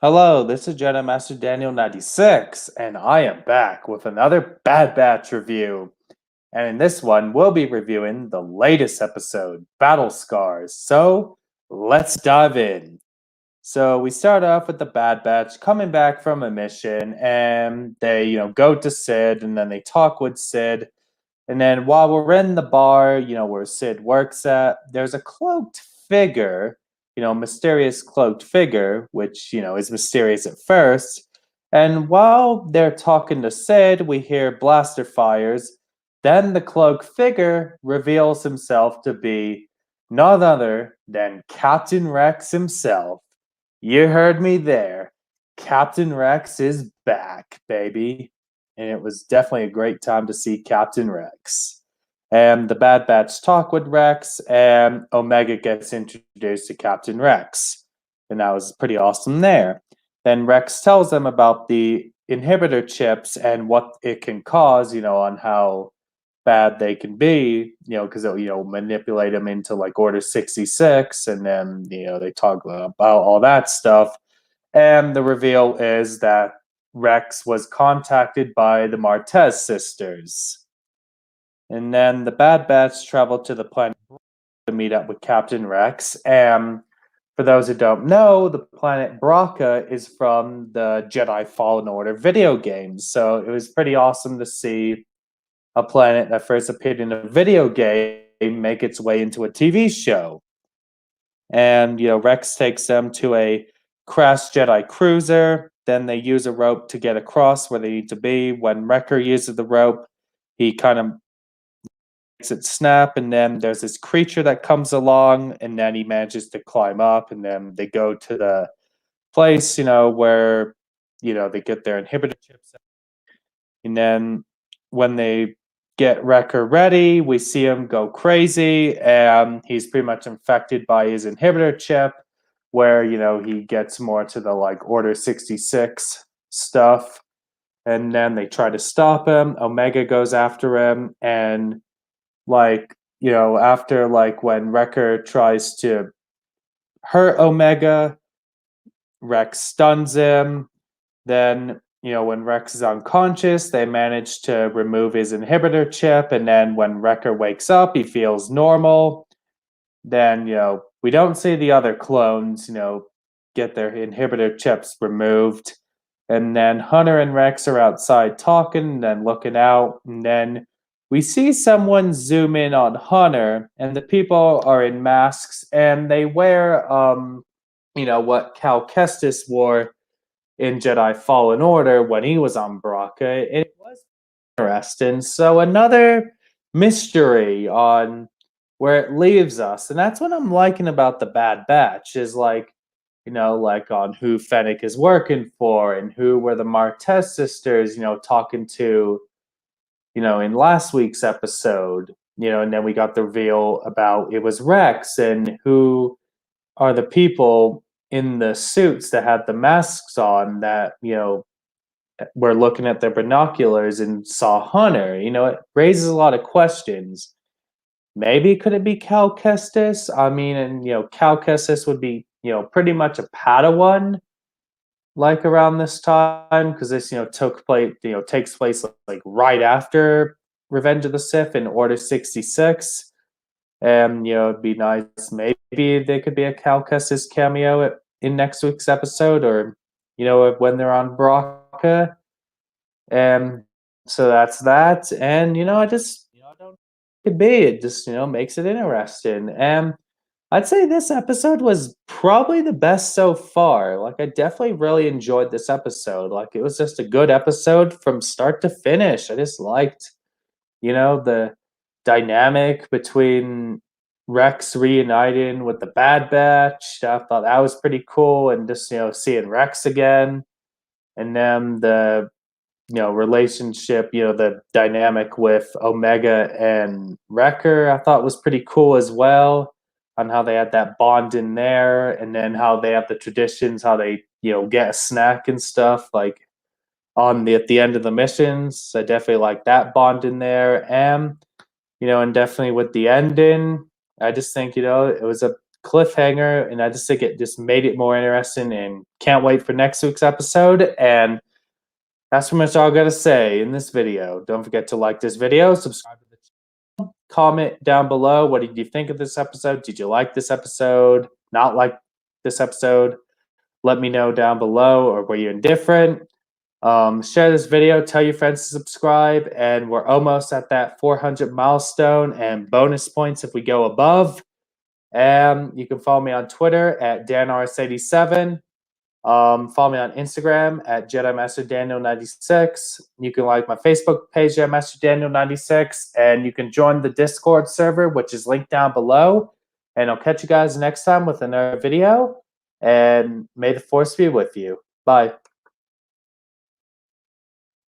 Hello, this is Jedi Master Daniel 96, and I am back with another Bad Batch review. And in this one, we'll be reviewing the latest episode, Battle Scars. So let's dive in. So we start off with the Bad Batch coming back from a mission, and they, go to Sid, and then they talk with Sid. And then while we're in the bar, where Sid works at, there's a cloaked figure, mysterious cloaked figure, which, is mysterious at first. And while they're talking to Sid, we hear blaster fires. Then the cloaked figure reveals himself to be none other than Captain Rex himself. You heard me there. Captain Rex is back, baby. And it was definitely a great time to see Captain Rex. And the Bad Batch talk with Rex, and Omega gets introduced to Captain Rex. And that was pretty awesome there. Then Rex tells them about the inhibitor chips and what it can cause, on how bad they can be, because they'll, manipulate them into like Order 66, and then, they talk about all that stuff. And the reveal is that Rex was contacted by the Martez sisters. And then the Bad Batch traveled to the planet to meet up with Captain Rex. And for those who don't know, the planet Braca is from the Jedi Fallen Order video games. So it was pretty awesome to see a planet that first appeared in a video game make its way into a TV show. And, Rex takes them to a crashed Jedi cruiser. Then they use a rope to get across where they need to be. When Wrecker uses the rope, he kind of makes it snap, and then there's this creature that comes along, and then he manages to climb up, and then they go to the place, where they get their inhibitor chips. And then when they get Wrecker ready, we see him go crazy, and he's pretty much infected by his inhibitor chip, where he gets more to the like Order 66 stuff. And then they try to stop him. Omega goes after him, and like after like when Wrecker tries to hurt Omega, Rex stuns him. Then when Rex is unconscious, they manage to remove his inhibitor chip, and then when Wrecker wakes up, he feels normal. Then we don't see the other clones get their inhibitor chips removed. And then Hunter and Rex are outside talking and then looking out. And then we see someone zoom in on Hunter, and the people are in masks, and they wear, what Cal Kestis wore in Jedi Fallen Order when he was on Braca. It was interesting. So another mystery on where it leaves us, and that's what I'm liking about the Bad Batch is like, like on who Fennec is working for and who were the Martez sisters, talking to, in last week's episode, and then we got the reveal about it was Rex and who are the people in the suits that had the masks on that, were looking at their binoculars and saw Hunter. It raises a lot of questions. Maybe could it be Cal Kestis? I mean, and Cal Kestis would be, pretty much a Padawan like around this time because this, took place, takes place like right after Revenge of the Sith in Order 66. And it'd be nice. Maybe they could be a Cal Kestis cameo in next week's episode, or when they're on Braca. And so that's that. And I just I don't could be. It just makes it interesting. And I'd say this episode was probably the best so far. Like I definitely really enjoyed this episode. Like it was just a good episode from start to finish. I just liked the dynamic between Rex reuniting with the Bad Batch. I thought that was pretty cool, and just seeing Rex again, and then the relationship, the dynamic with Omega and Wrecker, I thought was pretty cool as well. On how they had that bond in there, and then how they have the traditions, how they get a snack and stuff like on the at the end of the missions. I definitely like that bond in there, and and definitely with the ending, I just think it was a cliffhanger, and I just think it just made it more interesting, and can't wait for next week's episode. And that's pretty much all I gotta say in this video. Don't forget to like this video, subscribe to the channel, comment down below what did you think of this episode. Did you like this episode? Not like this episode? Let me know down below, or were you indifferent? Share this video, tell your friends to subscribe, and we're almost at that 400 milestone and bonus points if we go above. And you can follow me on Twitter at DanRS87. Follow me on Instagram at Jedi Master Daniel 96. You can like my Facebook page, Jedi Master Daniel 96, and you can join the Discord server, which is linked down below. And I'll catch you guys next time with another video. And may the Force be with you. Bye.